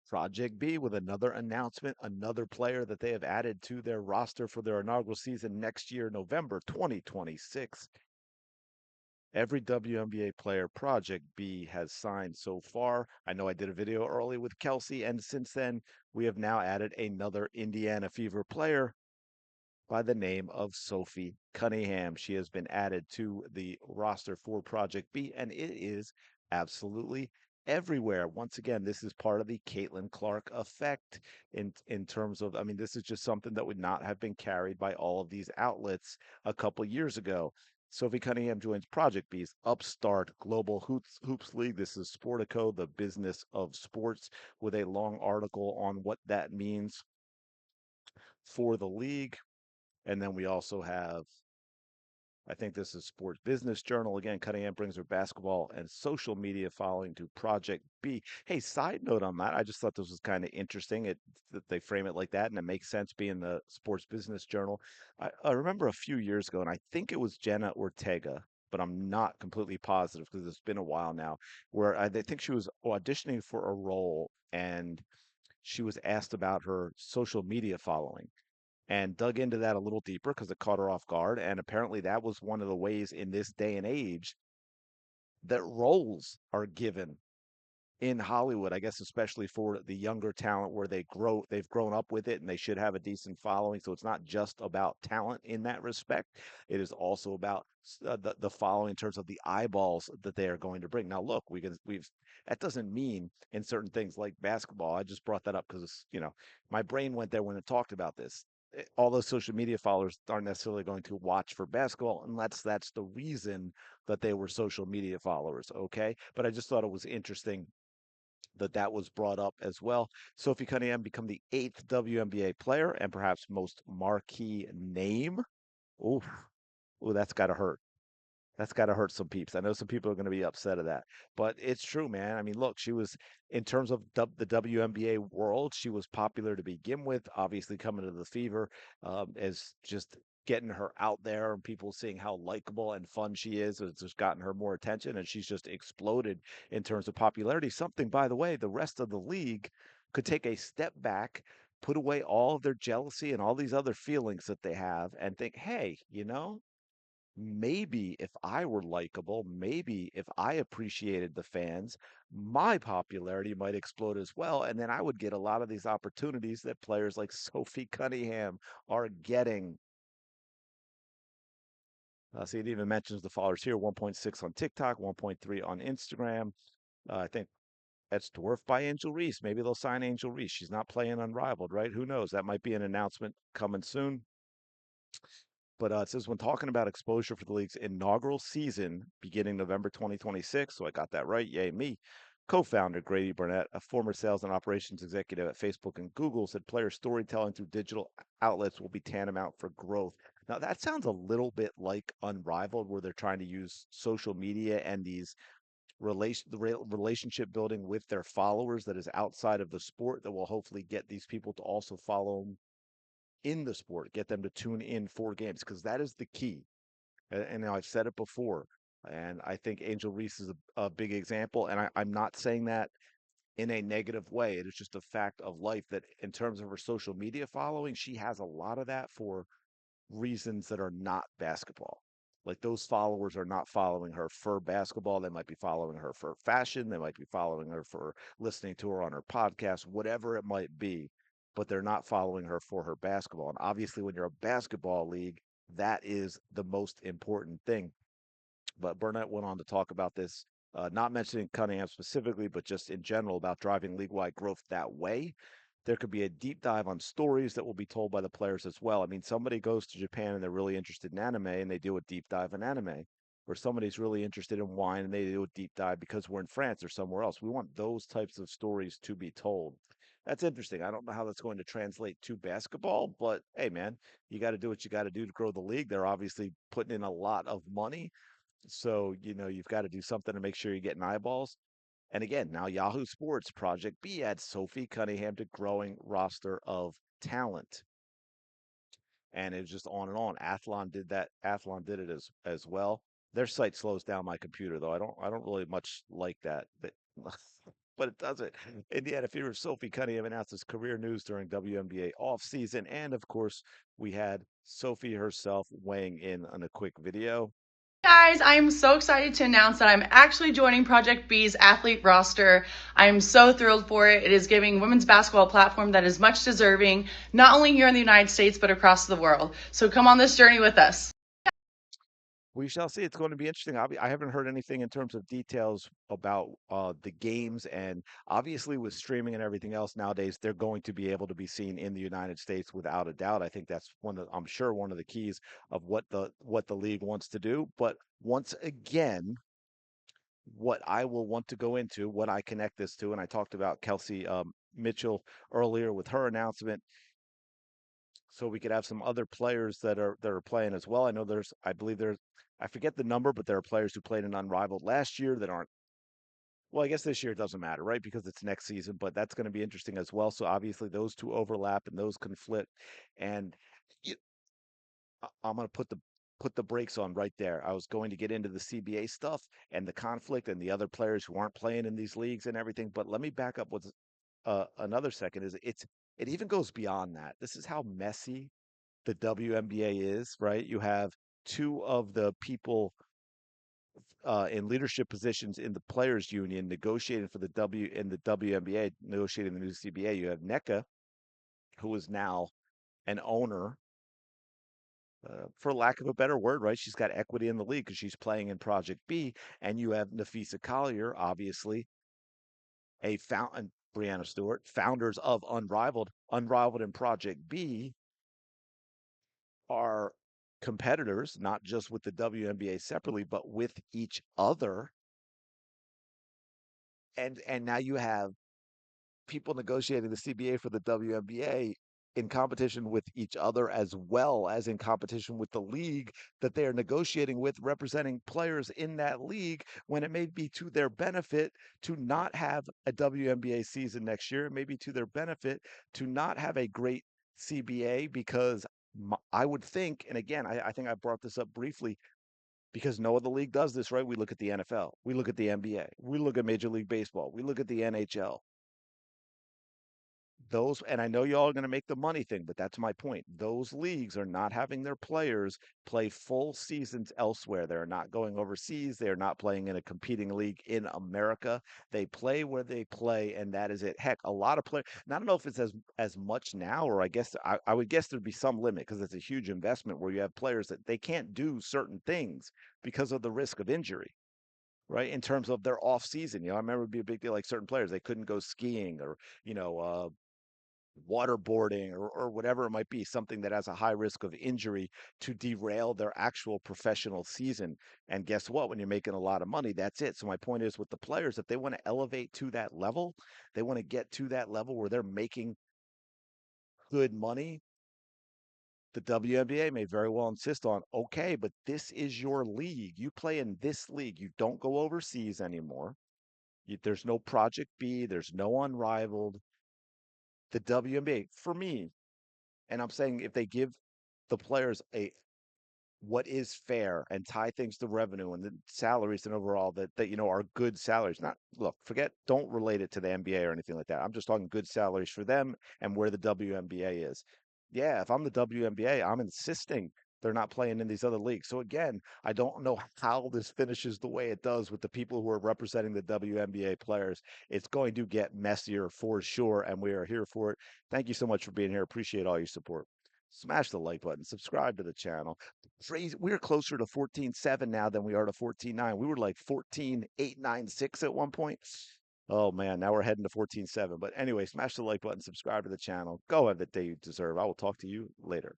Project B with another announcement, another player that they have added to their roster for their inaugural season next year, November 2026. Every WNBA player Project B has signed so far. I know I did a video early with Kelsey, and since then, we have now added another Indiana Fever player by the name of Sophie Cunningham. She has been added to the roster for Project B, and it is absolutely everywhere. Once again, this is part of the Caitlin Clark effect in terms of, I mean, this is just something that would not have been carried by all of these outlets a couple years ago. Sophie Cunningham joins Project B's upstart Global Hoops League. This is Sportico, the business of sports, with a long article on what that means for the league. And then we also have, I think this is Sports Business Journal. Again, Cunningham brings her basketball and social media following to Project B. Hey, side note on that, I just thought this was kind of interesting. That they frame it like that, and it makes sense being the Sports Business Journal. I remember a few years ago, and I think it was Jenna Ortega, but I'm not completely positive because it's been a while now, where I think she was auditioning for a role, and she was asked about her social media following and dug into that a little deeper because it caught her off guard. And apparently, that was one of the ways in this day and age that roles are given in Hollywood, I guess, especially for the younger talent where they've grown up with it and they should have a decent following. So it's not just about talent in that respect. It is also about the following in terms of the eyeballs that they are going to bring. Now, look, that doesn't mean in certain things like basketball. I just brought that up because, my brain went there when it talked about this. All those social media followers aren't necessarily going to watch for basketball unless that's the reason that they were social media followers. Okay. But I just thought it was interesting that was brought up as well. Sophie Cunningham become the eighth WNBA player and perhaps most marquee name. Ooh, ooh, that's got to hurt. That's got to hurt some peeps. I know some people are going to be upset of that, but it's true, man. I mean, look, she was in terms of the WNBA world, she was popular to begin with. Obviously, coming to the Fever as just getting her out there and people seeing how likable and fun she is has just gotten her more attention, and she's just exploded in terms of popularity. Something, by the way, the rest of the league could take a step back. Put away all of their jealousy and all these other feelings that they have and think, hey, maybe if I were likable, maybe if I appreciated the fans, my popularity might explode as well. And then I would get a lot of these opportunities that players like Sophie Cunningham are getting. See, it even mentions the followers here 1.6 on TikTok, 1.3 on Instagram. I think that's dwarfed by Angel Reese. Maybe they'll sign Angel Reese. She's not playing unrivaled, right? Who knows? That might be an announcement coming soon. But it says when talking about exposure for the league's inaugural season beginning November 2026, so I got that right, yay me. Co-founder Grady Burnett, a former sales and operations executive at Facebook and Google, said player storytelling through digital outlets will be tantamount for growth. Now that sounds a little bit like Unrivaled, where they're trying to use social media and these relationship building with their followers that is outside of the sport that will hopefully get these people to also follow in the sport, get them to tune in for games because that is the key. And I've said it before, and I think Angel Reese is a big example. And I'm not saying that in a negative way. It is just a fact of life that in terms of her social media following, she has a lot of that for reasons that are not basketball. Like those followers are not following her for basketball. They might be following her for fashion. They might be following her for listening to her on her podcast, whatever it might be. But they're not following her for her basketball. And obviously, when you're a basketball league, that is the most important thing. But Burnett went on to talk about this, not mentioning Cunningham specifically, but just in general about driving league wide growth that way. There could be a deep dive on stories that will be told by the players as well. I mean, somebody goes to Japan and they're really interested in anime and they do a deep dive in anime, or somebody's really interested in wine and they do a deep dive because we're in France or somewhere else. We want those types of stories to be told. That's interesting. I don't know how that's going to translate to basketball, but hey, man, you got to do what you got to do to grow the league. They're obviously putting in a lot of money, so, you've got to do something to make sure you're getting eyeballs. And again, now Yahoo Sports Project B adds Sophie Cunningham to growing roster of talent. And it's just on and on. Athlon did that. Athlon did it as well. Their site slows down my computer though. I don't really much like that. but it doesn't. Indiana Fever Sophie Cunningham announces career news during WNBA offseason. And of course, we had Sophie herself weighing in on a quick video. Guys, I'm so excited to announce that I'm actually joining Project B's athlete roster. I'm so thrilled for it. It is giving women's basketball a platform that is much deserving, not only here in the United States, but across the world. So come on this journey with us. We shall see. It's going to be interesting. I haven't heard anything in terms of details about the games, and obviously with streaming and everything else nowadays, they're going to be able to be seen in the United States without a doubt. I think that's I'm sure one of the keys of what the league wants to do. But once again, what I will want to go into, what I connect this to, and I talked about Kelsey Mitchell earlier with her announcement, so we could have some other players that are playing as well. I believe there's, I forget the number, but there are players who played in Unrivaled last year that aren't. Well, I guess this year it doesn't matter, right? Because it's next season, but that's going to be interesting as well. So obviously those two overlap and those conflict, and y- I'm going to put the brakes on right there. I was going to get into the CBA stuff and the conflict and the other players who aren't playing in these leagues and everything, but let me back up with another second. It even goes beyond that. This is how messy the WNBA is, right? You have two of the people in leadership positions in the players union negotiating for the W in the WNBA, negotiating the new CBA. You have NECA, who is now an owner, for lack of a better word, right? She's got equity in the league because she's playing in Project B, and you have Nafisa Collier, obviously a fountain. Brianna Stewart, founders of Unrivaled. Unrivaled and Project B are competitors, not just with the WNBA separately, but with each other. And now you have people negotiating the CBA for the WNBA in competition with each other as well as in competition with the league that they are negotiating with, representing players in that league when it may be to their benefit to not have a WNBA season next year. It may be to their benefit to not have a great CBA because I would think, and again, I think I brought this up briefly because no other league does this, right? We look at the NFL, we look at the NBA, we look at Major League Baseball, we look at the NHL. Those, and I know y'all are going to make the money thing, but that's my point. Those leagues are not having their players play full seasons elsewhere. They're not going overseas. They're not playing in a competing league in America. They play where they play, and that is it. Heck, a lot of players. I don't know if it's as much now, or I would guess there'd be some limit because it's a huge investment where you have players that they can't do certain things because of the risk of injury, right? In terms of their off season, I remember it'd be a big deal. Like certain players, they couldn't go skiing or waterboarding or whatever it might be, something that has a high risk of injury to derail their actual professional season. And guess what? When you're making a lot of money, that's it. So my point is with the players, if they want to elevate to that level, they want to get to that level where they're making good money. The WNBA may very well insist on, okay, but this is your league. You play in this league. You don't go overseas anymore. There's no Project B. There's no Unrivaled. The WNBA, for me, and I'm saying if they give the players a what is fair and tie things to revenue and the salaries and overall that are good salaries. Not look, forget, don't relate it to the NBA or anything like that. I'm just talking good salaries for them and where the WNBA is. Yeah, if I'm the WNBA, I'm insisting they're not playing in these other leagues. So again, I don't know how this finishes the way it does with the people who are representing the WNBA players. It's going to get messier for sure, and we are here for it. Thank you so much for being here. Appreciate all your support. Smash the like button, subscribe to the channel. We're closer to 14.7 now than we are to 14.9. We were like 14.896 at one point. Oh man, now we're heading to 14.7. But anyway, smash the like button, subscribe to the channel. Go have the day you deserve. I will talk to you later.